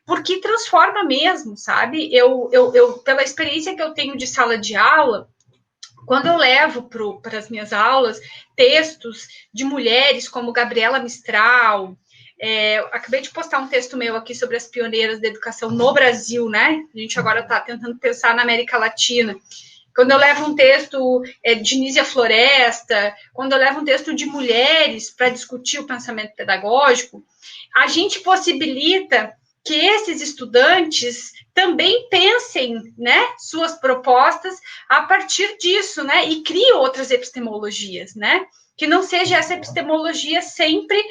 Porque transforma mesmo, sabe? Eu pela experiência que eu tenho de sala de aula, quando eu levo para as minhas aulas textos de mulheres como Gabriela Mistral, acabei de postar um texto meu aqui sobre as pioneiras da educação no Brasil, né? A gente agora está tentando pensar na América Latina. Quando eu levo um texto de Nízia Floresta, quando eu levo um texto de mulheres para discutir o pensamento pedagógico, a gente possibilita que esses estudantes também pensem, né, suas propostas a partir disso, né, e criem outras epistemologias, né, que não seja essa epistemologia sempre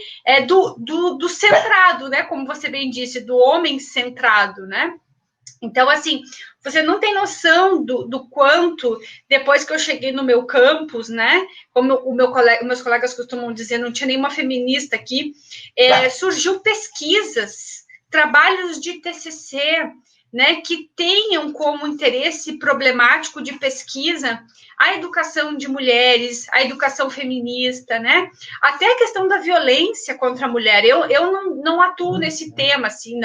do centrado, né, como você bem disse, do homem centrado, né. Então, assim, você não tem noção do quanto, depois que eu cheguei no meu campus, né, como meus colegas costumam dizer, não tinha nenhuma feminista aqui, surgiu pesquisas, trabalhos de TCC, né, que tenham como interesse problemático de pesquisa a educação de mulheres, a educação feminista, né, até a questão da violência contra a mulher. Eu não atuo nesse tema, assim,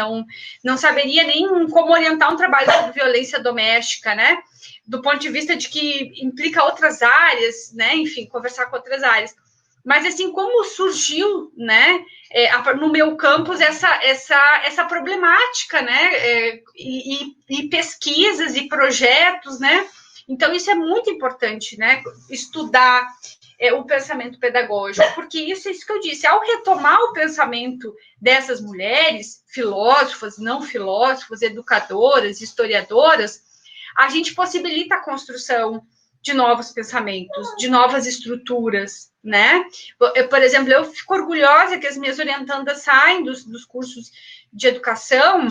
não saberia nem como orientar um trabalho sobre violência doméstica, né, do ponto de vista de que implica outras áreas, né, enfim, conversar com outras áreas. Mas, assim, como surgiu, né, no meu campus essa problemática, né, e pesquisas e projetos, né, então isso é muito importante, né, estudar o pensamento pedagógico, porque isso que eu disse, ao retomar o pensamento dessas mulheres, filósofas, não filósofas, educadoras, historiadoras, a gente possibilita a construção de novos pensamentos, de novas estruturas, né? Por exemplo, eu fico orgulhosa que as minhas orientandas saem dos cursos de educação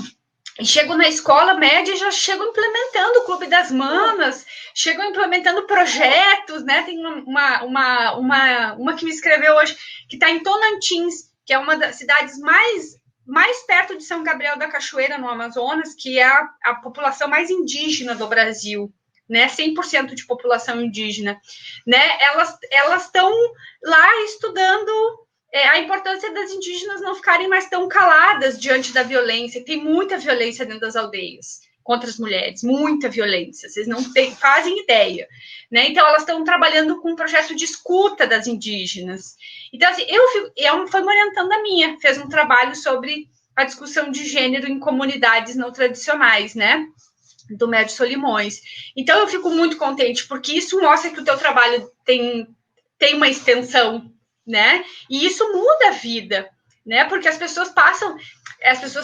e chegam na escola média e já chegam implementando o Clube das Manas, chegam implementando projetos, né? Tem uma que me escreveu hoje, que está em Tonantins, que é uma das cidades mais perto de São Gabriel da Cachoeira, no Amazonas, que é a população mais indígena do Brasil, né, 100% de população indígena, né, elas estão lá estudando a importância das indígenas não ficarem mais tão caladas diante da violência. Tem muita violência dentro das aldeias contra as mulheres, muita violência, vocês não fazem ideia, né? Então, elas estão trabalhando com um projeto de escuta das indígenas. Então, assim, foi uma orientanda minha, fez um trabalho sobre a discussão de gênero em comunidades não tradicionais, né? Do Médio Solimões. Então, eu fico muito contente, porque isso mostra que o teu trabalho tem uma extensão, né? E isso muda a vida, né? Porque as pessoas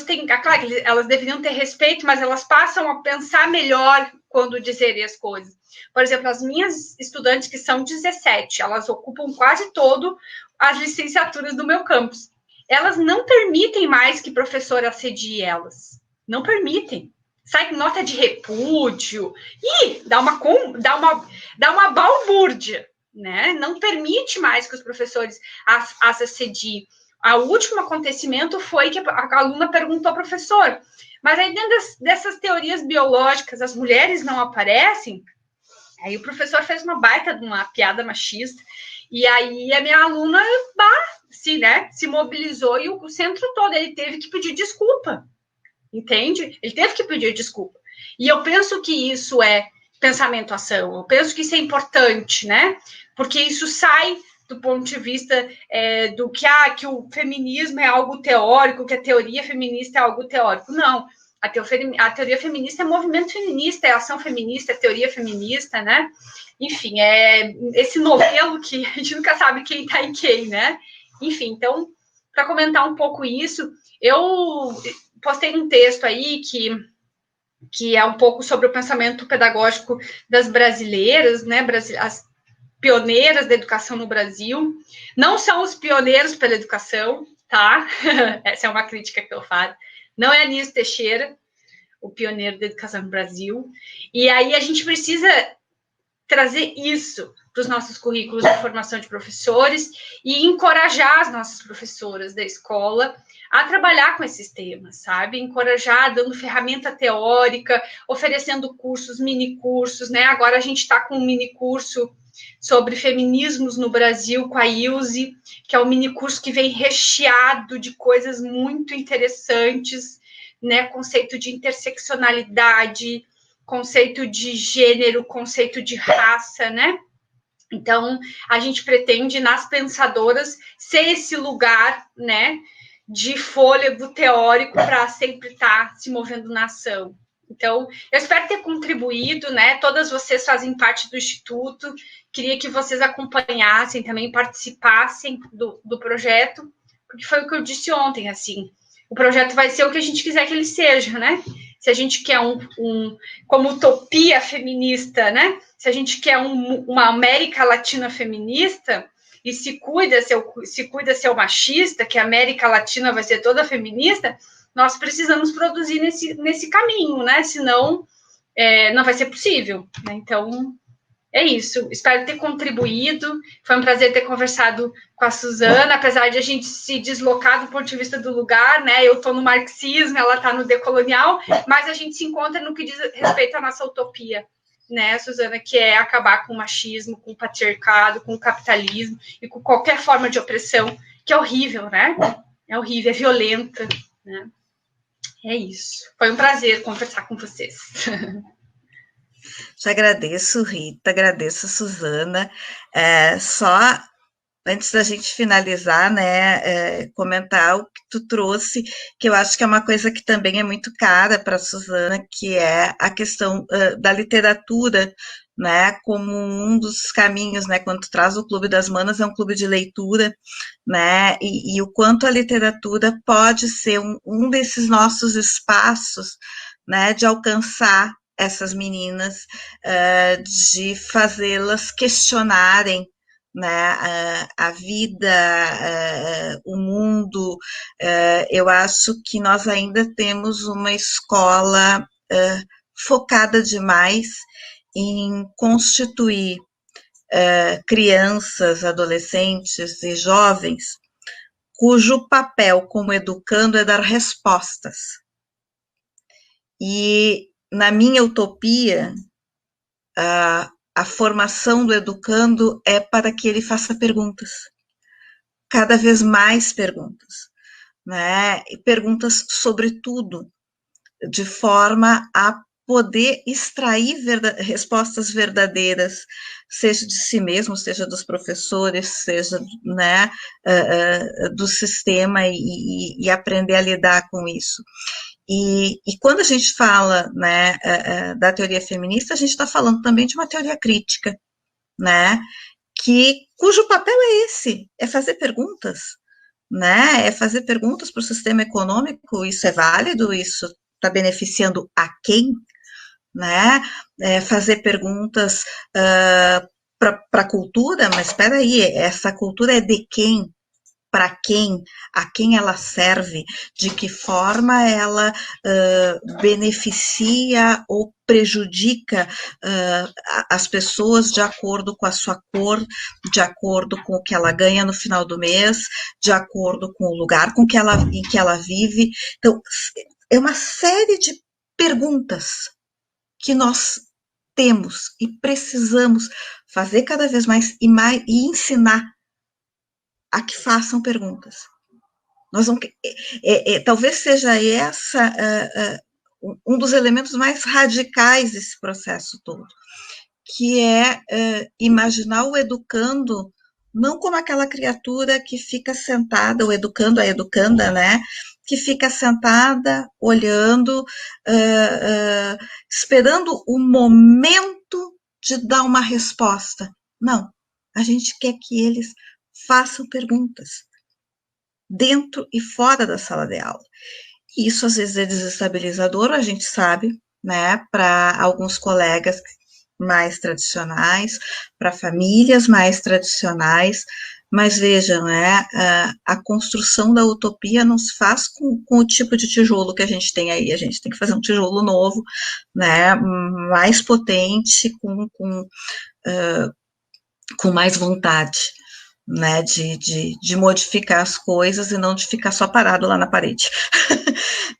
têm, claro que elas deveriam ter respeito, mas elas passam a pensar melhor quando dizerem as coisas. Por exemplo, as minhas estudantes, que são 17, elas ocupam quase todo as licenciaturas do meu campus. Elas não permitem mais que professor assedie elas. Não permitem. Sai com nota de repúdio. E dá uma balbúrdia, né? Não permite mais que os professores as assediem. O último acontecimento foi que a aluna perguntou ao professor, mas aí dentro dessas teorias biológicas as mulheres não aparecem? Aí o professor fez uma baita de uma piada machista, e aí a minha aluna se mobilizou, e o centro todo ele teve que pedir desculpa, entende? Ele teve que pedir desculpa. E eu penso que isso é pensamento-ação, eu penso que isso é importante, né? Porque isso sai do ponto de vista do que o feminismo é algo teórico, que a teoria feminista é algo teórico. Não, a teoria feminista é movimento feminista, é ação feminista, é teoria feminista, né? Enfim, é esse novelo que a gente nunca sabe quem tá em quem, né? Enfim, então, para comentar um pouco isso, eu postei um texto aí que é um pouco sobre o pensamento pedagógico das brasileiras, né? As pioneiras da educação no Brasil. Não são os pioneiros pela educação, tá? Essa é uma crítica que eu faço. Não é Anísio Teixeira, o pioneiro da educação no Brasil. E aí a gente precisa trazer isso para os nossos currículos de formação de professores e encorajar as nossas professoras da escola a trabalhar com esses temas, sabe? Encorajar, dando ferramenta teórica, oferecendo cursos, mini cursos, né? Agora a gente está com um mini curso sobre feminismos no Brasil com a Ilse, que é um mini curso que vem recheado de coisas muito interessantes, né? Conceito de interseccionalidade, conceito de gênero, conceito de raça, né? Então, a gente pretende, nas pensadoras, ser esse lugar, né, de fôlego teórico para sempre estar se movendo na ação. Então, eu espero ter contribuído, né? Todas vocês fazem parte do Instituto, queria que vocês acompanhassem também, participassem do projeto, porque foi o que eu disse ontem, assim, o projeto vai ser o que a gente quiser que ele seja, né? Se a gente quer como utopia feminista, né? Se a gente quer uma América Latina feminista, e se cuida ser machista, que a América Latina vai ser toda feminista, nós precisamos produzir nesse caminho, né? Senão, não vai ser possível, né? Então, é isso. Espero ter contribuído. Foi um prazer ter conversado com a Suzana, apesar de a gente se deslocar do ponto de vista do lugar, né? Eu estou no marxismo, ela está no decolonial, mas a gente se encontra no que diz respeito à nossa utopia, né, Suzana, que é acabar com o machismo, com o patriarcado, com o capitalismo e com qualquer forma de opressão, que é horrível, né? É horrível, é violenta, né? É isso. Foi um prazer conversar com vocês. Te agradeço, Rita, agradeço, Suzana. Só antes da gente finalizar, né, comentar o que tu trouxe, que eu acho que é uma coisa que também é muito cara para a Suzana, que é a questão da literatura, né, como um dos caminhos, né, quando tu traz o Clube das Manas, é um clube de leitura, né, e o quanto a literatura pode ser um desses nossos espaços, né, de alcançar essas meninas, de fazê-las questionarem, né, a vida, o mundo. Eu acho que nós ainda temos uma escola focada demais em constituir crianças, adolescentes e jovens cujo papel como educando é dar respostas. E na minha utopia, a formação do educando é para que ele faça perguntas, cada vez mais perguntas, né? E perguntas sobre tudo, de forma a poder extrair respostas verdadeiras, seja de si mesmo, seja dos professores, seja, né, do sistema, e aprender a lidar com isso. E quando a gente fala, né, da teoria feminista, a gente está falando também de uma teoria crítica, né, cujo papel é esse, é fazer perguntas, né, é fazer perguntas para o sistema econômico. Isso é válido? Isso está beneficiando a quem? Né, fazer perguntas para a cultura, mas espera aí, essa cultura é de quem? Para quem, a quem ela serve, de que forma ela beneficia ou prejudica as pessoas de acordo com a sua cor, de acordo com o que ela ganha no final do mês, de acordo com o lugar em que ela vive. Então, é uma série de perguntas que nós temos e precisamos fazer cada vez mais e ensinar a que façam perguntas. Nós vamos, talvez seja essa um dos elementos mais radicais desse processo todo, que é imaginar o educando não como aquela criatura que fica sentada, o educando, a educanda, né, que fica sentada, olhando, esperando o momento de dar uma resposta. Não, a gente quer que eles façam perguntas, dentro e fora da sala de aula. E isso às vezes é desestabilizador, a gente sabe, né, para alguns colegas mais tradicionais, para famílias mais tradicionais, mas vejam, né, a construção da utopia não se faz com o tipo de tijolo que a gente tem aí, a gente tem que fazer um tijolo novo, né, mais potente, com mais vontade, né, de modificar as coisas e não de ficar só parado lá na parede.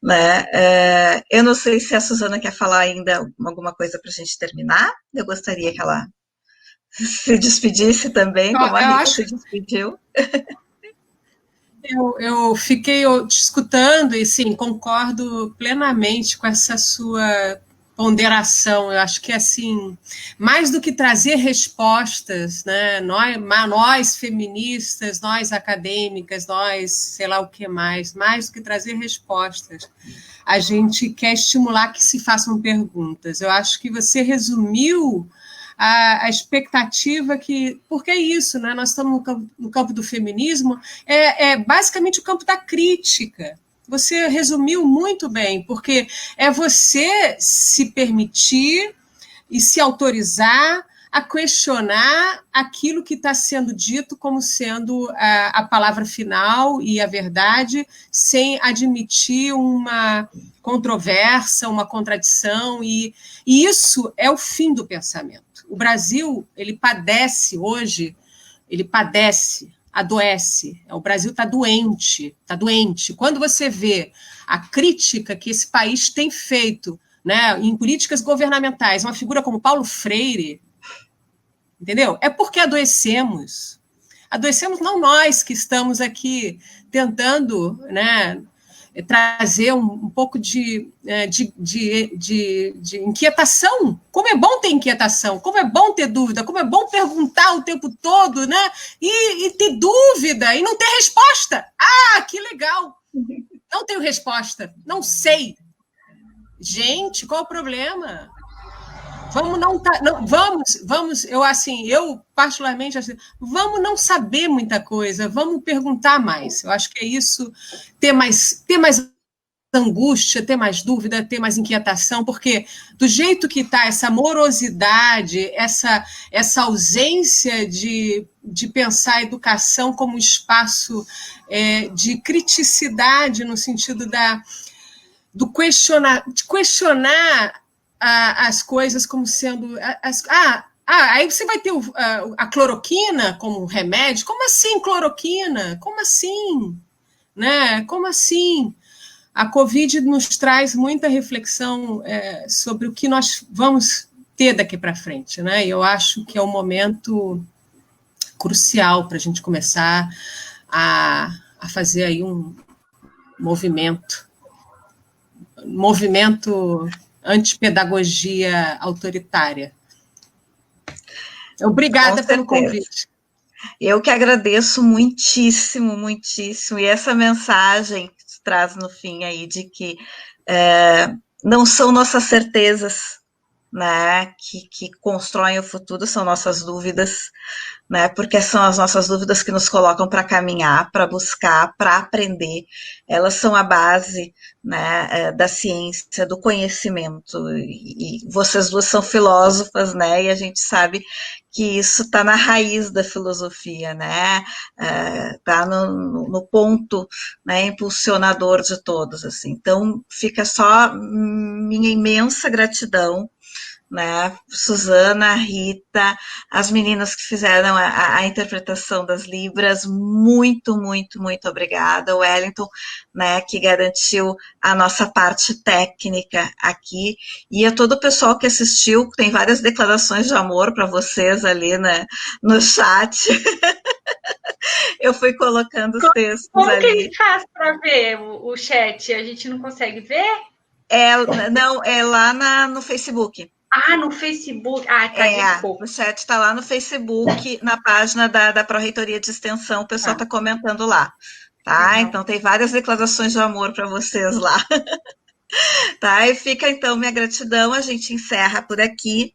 Né? Eu não sei se a Suzana quer falar ainda alguma coisa para a gente terminar. Eu gostaria que ela se despedisse também, como a Rita se despediu. Eu fiquei te escutando e, sim, concordo plenamente com essa sua ponderação. Eu acho que, assim, mais do que trazer respostas, né, nós feministas, nós acadêmicas, nós sei lá o que mais do que trazer respostas, a gente quer estimular que se façam perguntas. Eu acho que você resumiu a expectativa porque é isso, né? Nós estamos no campo do feminismo, é basicamente o campo da crítica. Você resumiu muito bem, porque é você se permitir e se autorizar a questionar aquilo que está sendo dito como sendo a palavra final e a verdade, sem admitir uma controvérsia, uma contradição, e isso é o fim do pensamento. O Brasil, ele padece hoje, adoece. O Brasil está doente. Quando você vê a crítica que esse país tem feito, né, em políticas governamentais, uma figura como Paulo Freire, entendeu? É porque adoecemos. Adoecemos não nós que estamos aqui tentando, né, trazer um pouco de inquietação. Como é bom ter inquietação, como é bom ter dúvida, como é bom perguntar o tempo todo, né? E ter dúvida e não ter resposta. Ah, que legal! Não tenho resposta, não sei. Gente, qual o problema? Eu particularmente, assim, vamos não saber muita coisa, vamos perguntar mais. Eu acho que é isso, ter mais angústia, ter mais dúvida, ter mais inquietação, porque do jeito que está essa morosidade, essa ausência de pensar a educação como espaço de criticidade, no sentido de questionar as coisas como sendo... aí você vai ter a cloroquina como remédio? Como assim cloroquina? Como assim? Né? Como assim? A Covid nos traz muita reflexão sobre o que nós vamos ter daqui para frente, né? E eu acho que é um momento crucial para a gente começar a fazer aí um movimento antipedagogia autoritária. Obrigada pelo convite. Eu que agradeço muitíssimo, muitíssimo, e essa mensagem que tu traz no fim aí de que não são nossas certezas, né, que constroem o futuro, são nossas dúvidas, né, porque são as nossas dúvidas que nos colocam para caminhar, para buscar, para aprender, elas são a base, né, da ciência, do conhecimento, e vocês duas são filósofas, né, e a gente sabe que isso está na raiz da filosofia, né, está no ponto, né, impulsionador de todos, assim. Então, fica só minha imensa gratidão, né, Suzana, Rita, as meninas que fizeram a interpretação das Libras, muito, muito, muito obrigada, o Wellington, né, que garantiu a nossa parte técnica aqui, e a todo o pessoal que assistiu, tem várias declarações de amor para vocês ali, né, no chat. Eu fui colocando os textos como ali. Como que a gente faz para ver o chat? A gente não consegue ver? Não, é lá no Facebook. Ah, no Facebook. Ah, tá, desculpa. O chat está lá no Facebook, na página da Pró-Reitoria de Extensão, o pessoal está comentando lá, tá? Legal. Então, tem várias declarações de amor para vocês lá. Tá? E fica, então, minha gratidão, a gente encerra por aqui.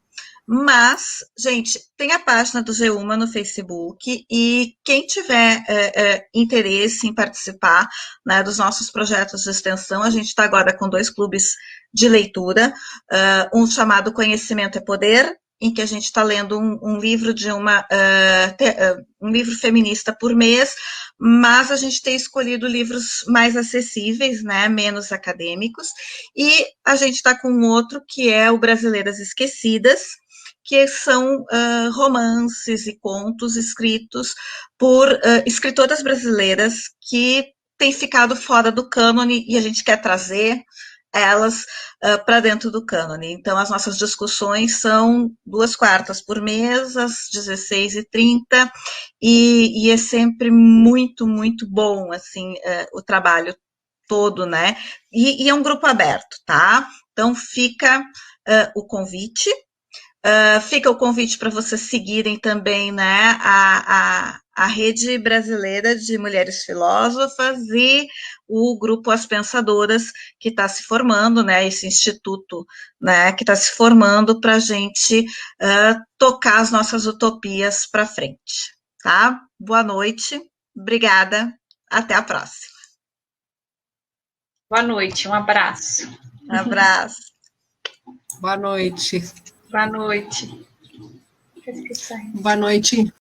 Mas, gente, tem a página do Geuma no Facebook, e quem tiver interesse em participar, né, dos nossos projetos de extensão, a gente está agora com 2 clubes de leitura, um chamado Conhecimento é Poder, em que a gente está lendo um livro de um livro feminista por mês, mas a gente tem escolhido livros mais acessíveis, né, menos acadêmicos, e a gente está com outro que é o Brasileiras Esquecidas, que são romances e contos escritos por escritoras brasileiras que têm ficado fora do cânone, e a gente quer trazer elas para dentro do cânone. Então, as nossas discussões são 2 quartas por mês, às 16h30, e é sempre muito, muito bom, assim, o trabalho todo, né? E é um grupo aberto, tá? Então, fica o convite. Fica o convite para vocês seguirem também, né, a Rede Brasileira de Mulheres Filósofas e o grupo As Pensadoras, que está se formando, né, esse instituto, né, que está se formando para a gente tocar as nossas utopias para frente, tá? Boa noite, obrigada, até a próxima. Boa noite, um abraço. Um abraço. Boa noite. Boa noite. Boa noite.